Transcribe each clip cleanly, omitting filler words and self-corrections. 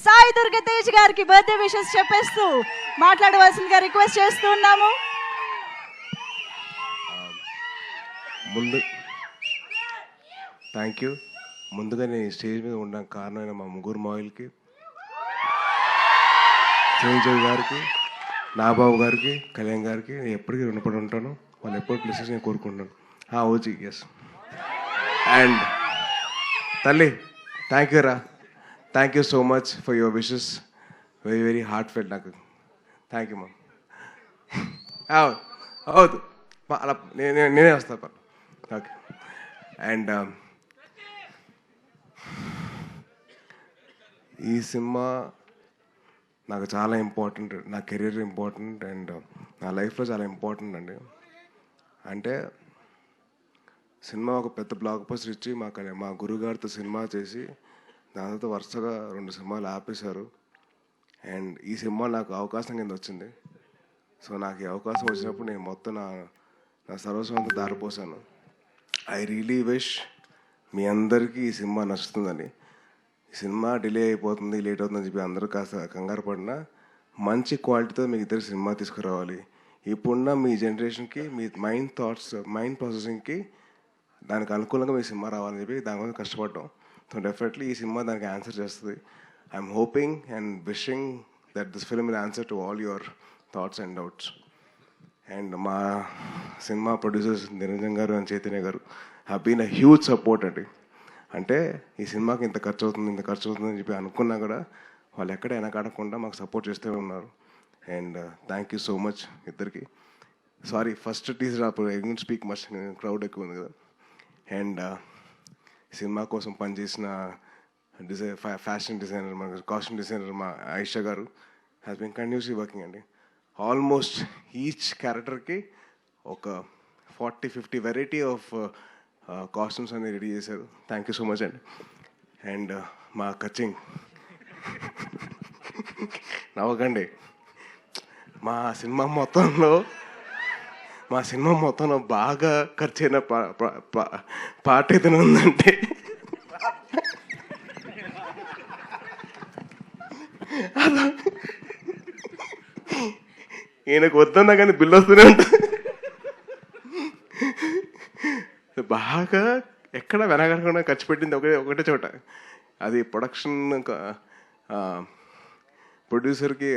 సాయి దుర్గ తేజ్ గారికి birthday wishes చెప్పేస్తూ మాట్లాడవలసిందిగా రిక్వెస్ట్ చేస్తున్నాము. ముందు థ్యాంక్ యూ. ముందుగా నేను స్టేజ్ మీద ఉండడానికి కారణమైన మా ముగ్గురు మాయిల్కి, చిరంజీవి గారికి, నాబాబు గారికి, కళ్యాణ్ గారికి నేను ఎప్పటికీ రుణపడి ఉంటాను. వాళ్ళు ఎప్పుడు ప్లేసెస్ నేను కోరుకుంటాను. ఓజీ ఎస్. అండ్ తల్లి థ్యాంక్ యూ రా, thank you so much for your wishes. Very very heartfelt నాకు. Thank you ma'am. అవును అలా నేనే వస్తాను. ఓకే. అండ్ ఈ సినిమా నాకు చాలా ఇంపార్టెంట్, నా కెరీర్ ఇంపార్టెంట్ అండ్ నా లైఫ్లో చాలా ఇంపార్టెంట్ అండి. అంటే సినిమా ఒక పెద్ద బ్లాక్ బస్టర్ ఇచ్చి మా గురుగారితో సినిమా చేసి దాని తర్వాత వరుసగా 2 సినిమాలు ఆపేశారు. అండ్ ఈ సినిమా నాకు అవకాశం కింద వచ్చింది. సో నాకు ఈ అవకాశం వచ్చినప్పుడు నేను మొత్తం నా సర్వస్వంతో దారిపోసాను. ఐ రియలీ విష్ మీ అందరికీ ఈ సినిమా నచ్చుతుందని. ఈ సినిమా డిలే అయిపోతుంది, లేట్ అవుతుందని చెప్పి అందరూ కాస్త కంగారు పడినా మంచి క్వాలిటీతో మీకు ఇద్దరు సినిమా తీసుకురావాలి. ఇప్పుడున్న మీ జనరేషన్కి, మీ మైండ్ థాట్స్, మైండ్ ప్రాసెసింగ్కి దానికి అనుకూలంగా మీ సినిమా రావాలని చెప్పి దాని మీద కష్టపడ్డాం. సో డెఫినెట్లీ ఈ సినిమా దానికి ఆన్సర్ చేస్తుంది. I'm hoping and wishing that this film will answer to all your thoughts and doubts. And మా cinema producers Niranjan garu and Chaitanya garu have been a huge support అండి. అంటే ఈ సినిమాకి ఇంత ఖర్చు అవుతుంది అని చెప్పి అనుకున్నా కూడా వాళ్ళు ఎక్కడ వెనకాడకుండా మాకు సపోర్ట్ చేస్తూ ఉన్నారు. And thank you so much ఇద్దరికి. సారీ ఫస్ట్ టీజర్ అప్పుడు I don't speak much, crowd ఎక్కువ ఉంది కదా. అండ్ సినిమా కోసం పనిచేసిన ఫ్యాషన్ డిజైనర్, మా కాస్ట్యూమ్ డిజైనర్ మా ఆయిషా గారు హ్యాస్ బీన్ కంటిన్యూస్లీ వర్కింగ్ అండి. ఆల్మోస్ట్ ఈచ్ క్యారెక్టర్కి ఒక 40-50 వెరైటీ ఆఫ్ కాస్ట్యూమ్స్ అన్ని రెడీ చేశారు. థ్యాంక్ యూ సో మచ్ అండి. అండ్ మా కచింగ్ నవ్వకండి. మా సినిమా మొత్తంలో బాగా ఖర్చు అయిన పాట ఏదైనా ఉందంటే ఈయనకు వద్దన్నా కానీ బిల్లు వస్తూనే ఉంటుంది. బాగా ఎక్కడ వెనకకుండా ఖర్చు పెట్టింది ఒకటే చోట. అది ప్రొడ్యూసర్కి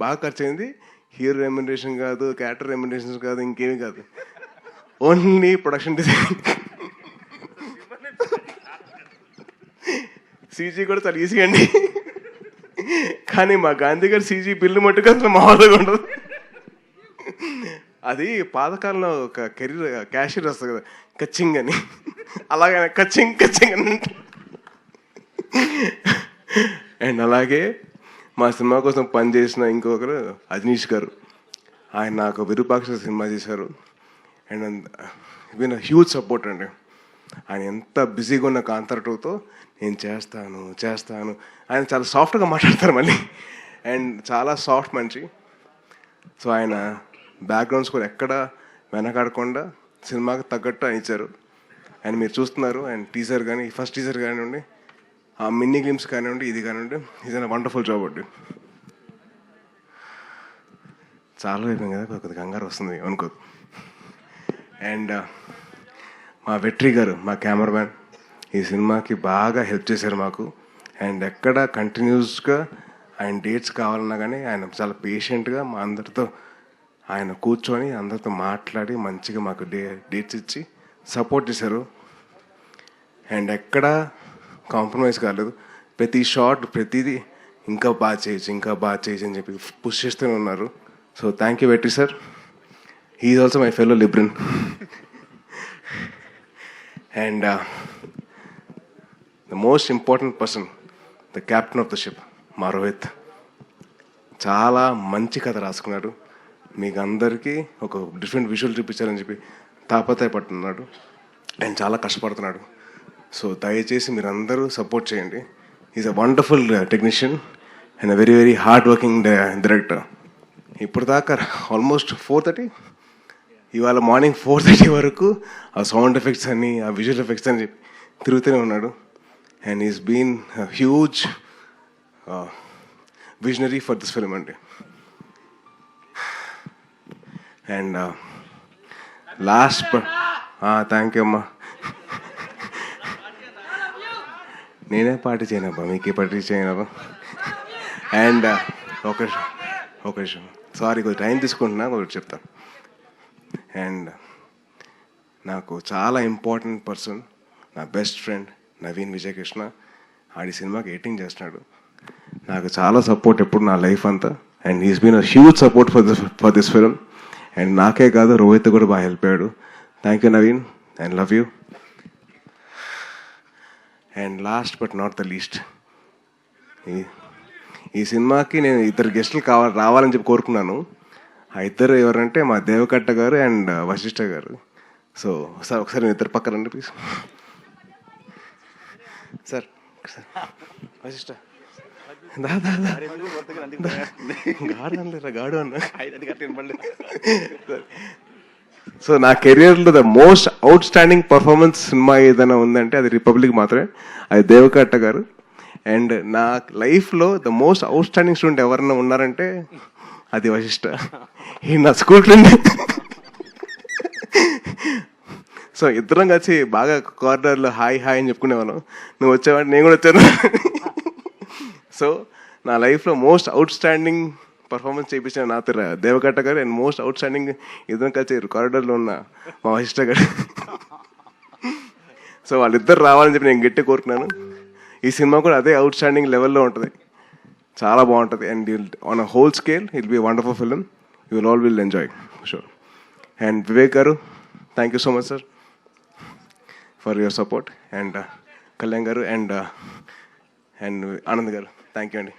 బాగా ఖర్చు అయింది. హీరో రెమ్యునరేషన్ కాదు, క్యారెక్టర్ రెమ్యునరేషన్ కాదు, ఇంకేమీ కాదు, ఓన్లీ ప్రొడక్షన్ డిజైన్. సీజీ కూడా చాలా ఈజీ అండి. కానీ మా గాంధీ గారి సీజీ బిల్లు మట్టుకు అసలు మామూలుగా ఉండదు. అది పాతకాలంలో ఒక క్యాషియర్ వస్తుంది కదా, కచ్చింగ్ అని, అలాగే కచ్చింగ్ అని. అండ్ అలాగే మా సినిమా కోసం పనిచేసిన ఇంకొకరు అజనీష్ గారు, ఆయన నాకు విరూపాక్ష సినిమా చేశారు. అండ్ విన్ హ్యూజ్ సపోర్ట్ అండి. ఆయన ఎంత బిజీగా ఉన్న కాంతార 2తో నేను చేస్తాను ఆయన చాలా సాఫ్ట్గా మాట్లాడతారు మళ్ళీ. అండ్ చాలా సాఫ్ట్ మనిషి. సో ఆయన బ్యాక్గ్రౌండ్ స్కోర్ ఎక్కడ వెనకాడకుండా సినిమాకి తగ్గట్టు ఆయన ఇచ్చారు. అండ్ మీరు చూస్తున్నారు. అండ్ టీజర్ కానీ, ఫస్ట్ టీజర్ కానివ్వండి, ఆ మిన్నీ గ్లిమ్స్ కానివ్వండి, ఇది కానివ్వండి, ఇది వండర్ఫుల్ జాబ్ అండి. చాలా అయిపోయింది కదా, కొద్దిగా కంగారు వస్తుంది అనుకోదు. అండ్ మా వెట్రి గారు, మా కెమెరామ్యాన్, ఈ సినిమాకి బాగా హెల్ప్ చేశారు మాకు. అండ్ ఎక్కడ కంటిన్యూస్గా ఆయన డేట్స్ కావాలన్నా కానీ ఆయన చాలా పేషెంట్గా మా అందరితో ఆయన కూర్చొని అందరితో మాట్లాడి మంచిగా మాకు డేట్స్ ఇచ్చి సపోర్ట్ చేశారు. అండ్ ఎక్కడ కాంప్రమైజ్ కాలేదు. ప్రతి షాట్, ప్రతిదీ ఇంకా బాగా చేయొచ్చు అని చెప్పి పుష్ చేస్తూనే ఉన్నారు. So thank you Vetri sir. He is also my fellow Libran. And the most important person, the captain of the ship, మా రోహిత్. చాలా మంచి కథ రాసుకున్నాడు. మీకు అందరికీ ఒక డిఫరెంట్ విజువల్ చూపించాలని చెప్పి తాపత్రయపడుతున్నాడు. అండ్ చాలా కష్టపడుతున్నాడు. సో దయచేసి మీరు అందరూ సపోర్ట్ చేయండి. Is a wonderful technician and a very very hard working director. ఇప్పుడు దాకా ఆల్మోస్ట్ 4:30, ఇవాళ మార్నింగ్ 4:30 వరకు ఆ సౌండ్ ఎఫెక్ట్స్ అని, ఆ విజువల్ ఎఫెక్ట్స్ అని చెప్పి తిరుగుతూనే ఉన్నాడు. And is been huge visionary for this film అండి. అండ్ లాస్ట్ థ్యాంక్ యూ అమ్మా. నేనే పార్టీ చేయనబ్బా, మీకే పార్టీ చేయనబ్బా. అండ్ ఒక విషయం, సారీ కొంచెం టైం తీసుకుంటున్నా, ఒకటి చెప్తాను. అండ్ నాకు చాలా ఇంపార్టెంట్ పర్సన్, నా బెస్ట్ ఫ్రెండ్ నవీన్ విజయకృష్ణ. ఆడి సినిమాకి ఎడిటింగ్ చేస్తున్నాడు. నాకు చాలా సపోర్ట్ ఎప్పుడు నా లైఫ్ అంతా. And he's been a huge support for this film. And నాకే కాదు, రోహిత్ కూడా బాగా హెల్ప్ అయ్యాడు. Thank you Naveen, and love you. And last but not the least, ఈ సినిమాకి నేను 2 గెస్టులు రావాలని చెప్పి కోరుకున్నాను. ఆ 2 ఎవరంటే మా దేవకట్ట గారు అండ్ వశిష్ఠ గారు. సో సార్ ఒకసారి ఇద్దరు పక్కన రండి ప్లీజ్. సార్ వశిష్ఠ గాడు అన్న. సో నా కెరియర్లో the most out standing performance cinema ఏదైనా ఉందంటే అది రిపబ్లిక్ మాత్రమే. అది దేవకట్ట గారు. అండ్ నా లైఫ్లో the most out standing student ఎవరన్నా ఉన్నారంటే అది వశిష్ఠ. ఈ నా స్కూల్ ఫ్రెండ్. సో ఇద్దరం కలిసి బాగా కార్నర్లో హాయ్ హాయ్ అని చెప్పుకునేవాళ్ళం. నువ్వు వచ్చేవాడు, నేను కూడా వచ్చాను. సో నా లైఫ్లో మోస్ట్ అవుట్ స్టాండింగ్ పర్ఫార్మెన్స్ చేయించిన నా దేవకట్ట గారు. అండ్ మోస్ట్ అవుట్ స్టాండింగ్ ఇద్దరం కలిసి కారిడార్లో ఉన్న మా వశిష్ఠ గారు. సో వాళ్ళిద్దరు రావాలని చెప్పి నేను గట్టి కోరుకున్నాను. ఈ సినిమా కూడా అదే అవుట్ స్టాండింగ్ లెవెల్లో ఉంటుంది, చాలా బాగుంటుంది. And on a whole scale it be wonderful film. You will all will enjoy sure. And Vivek garu, thank you so much sir for your support. And Kalyan garu and Anand గారు, థ్యాంక్ యూ అండి.